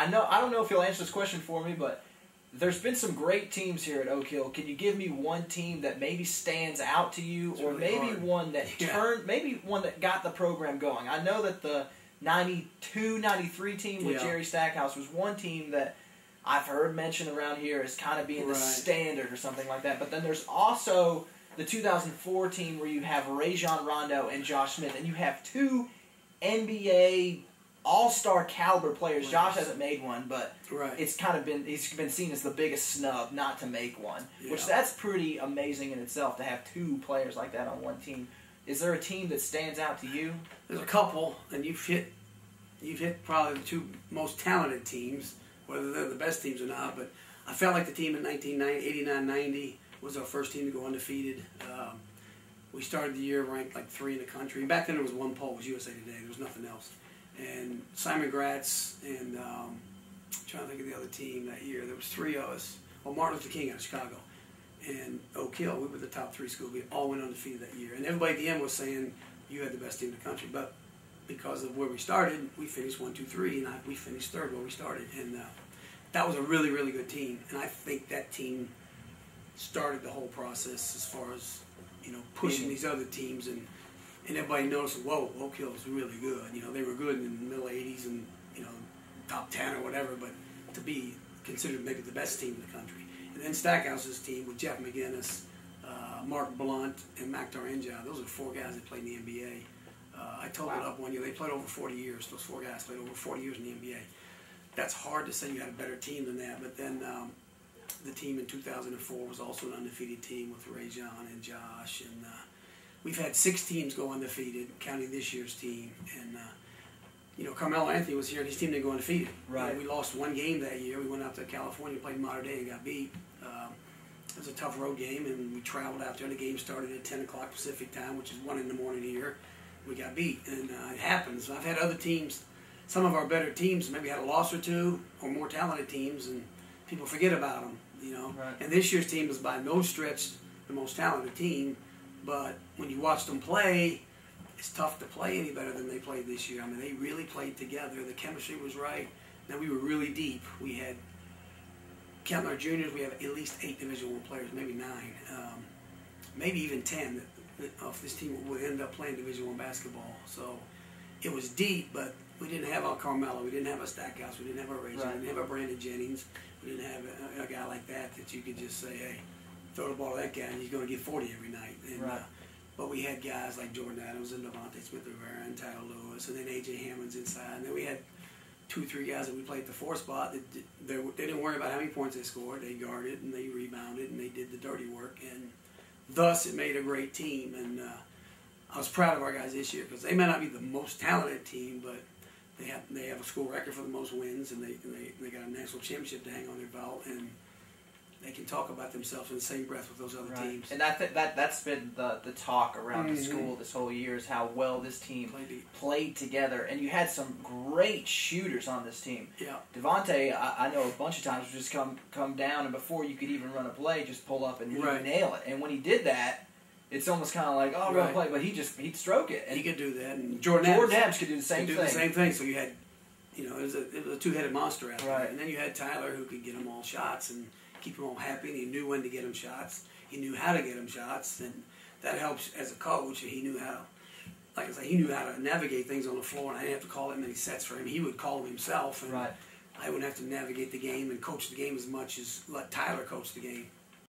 I don't know if you'll answer this question for me, but there's been some great teams here at Oak Hill. Can you give me one team that maybe stands out to you, or really maybe hard. One that maybe one that got the program going? I know that the 92-93 team with Jerry Stackhouse was one team that I've heard mentioned around here as kind of being the standard or something like that. But then there's also the 2004 team where you have Rajon Rondo and Josh Smith, and you have two NBA all-star caliber players. Right. Josh hasn't made one, but it's kind of he's been seen as the biggest snub not to make one, which that's pretty amazing in itself to have two players like that on one team. Is there a team that stands out to you? There's a couple, and you've hit probably the two most talented teams, whether they're the best teams or not. But I felt like the team in 1989-90 was our first team to go undefeated. We started the year ranked like 3 in the country. Back then there was one poll, it was USA Today. There was nothing else. And Simon Gratz and I'm trying to think of the other team that year. There was 3 of us. Well, Martin Luther King out of Chicago and Oak Hill. We were the top 3 school. We all went undefeated that year. And everybody at the end was saying you had the best team in the country. But because of where we started, we finished 1, 2, 3, and we finished 3rd where we started. And that was a really, really good team. And I think that team started the whole process as far as pushing these other teams, and everybody noticed, whoa, Oak Hill was really good. They were good in the middle 80s and top 10 or whatever, but to be considered maybe the best team in the country. And then Stackhouse's team with Jeff McGinnis, Mark Blunt, and Mac Tarangia, those are 4 guys that played in the NBA. I totaled it up one year. They played over 40 years. Those 4 guys played over 40 years in the NBA. That's hard to say you had a better team than that, but then the team in 2004 was also an undefeated team with Rajon and Josh, and we've had 6 teams go undefeated, counting this year's team. And Carmelo Anthony was here, and his team didn't go undefeated. Right. We lost 1 game that year. We went out to California, played Mater Dei, and got beat. It was a tough road game, and we traveled out there. The game started at 10 o'clock Pacific time, which is 1 in the morning here. We got beat, and it happens. I've had other teams, some of our better teams, maybe had a loss or 2, or more talented teams, and people forget about them. Right. And this year's team is by no stretch the most talented team, but when you watch them play, it's tough to play any better than they played this year. I mean, they really played together. The chemistry was right. Now, we were really deep. We had, counting our juniors, we have at least 8 Division I players, maybe 9, maybe even 10 of this team would end up playing Division I basketball. So it was deep, but we didn't have a Carmelo. We didn't have a Stackhouse. We didn't have a Rajon. We didn't have a Brandon Jennings. We didn't have a guy like that you could just say, hey, throw the ball to that guy and he's going to get 40 every night. And, but we had guys like Jordan Adams and Devontae Smith-Rivera and Tyler Lewis, and then A.J. Hammond's inside. And then we had 2, 3 guys that we played at the 4 spot. They didn't worry about how many points they scored. They guarded and they rebounded and they did the dirty work. And thus it made a great team. And I was proud of our guys this year because they may not be the most talented team, but they have a school record for the most wins, and they got a national championship to hang on their belt, and they can talk about themselves in the same breath with those other teams. And that's been the talk around the school this whole year is how well this team played together. And you had some great shooters on this team. Yeah. Devontae, I know a bunch of times would just come down, and before you could even run a play, just pull up and he'd nail it. And when he did that, it's almost kind of like, oh, run a play, but he'd stroke it. And he could do that. And Jordan Adams could do the same thing. So you had, it was a 2-headed monster out there. And then you had Tyler who could get them all shots and keep them all happy, and he knew when to get them shots. He knew how to get them shots, and that helps as a coach. He knew how, like I say, he knew how to navigate things on the floor, and I didn't have to call that many sets for him. He would call them himself, and I wouldn't have to navigate the game and coach the game as much as let Tyler coach the game.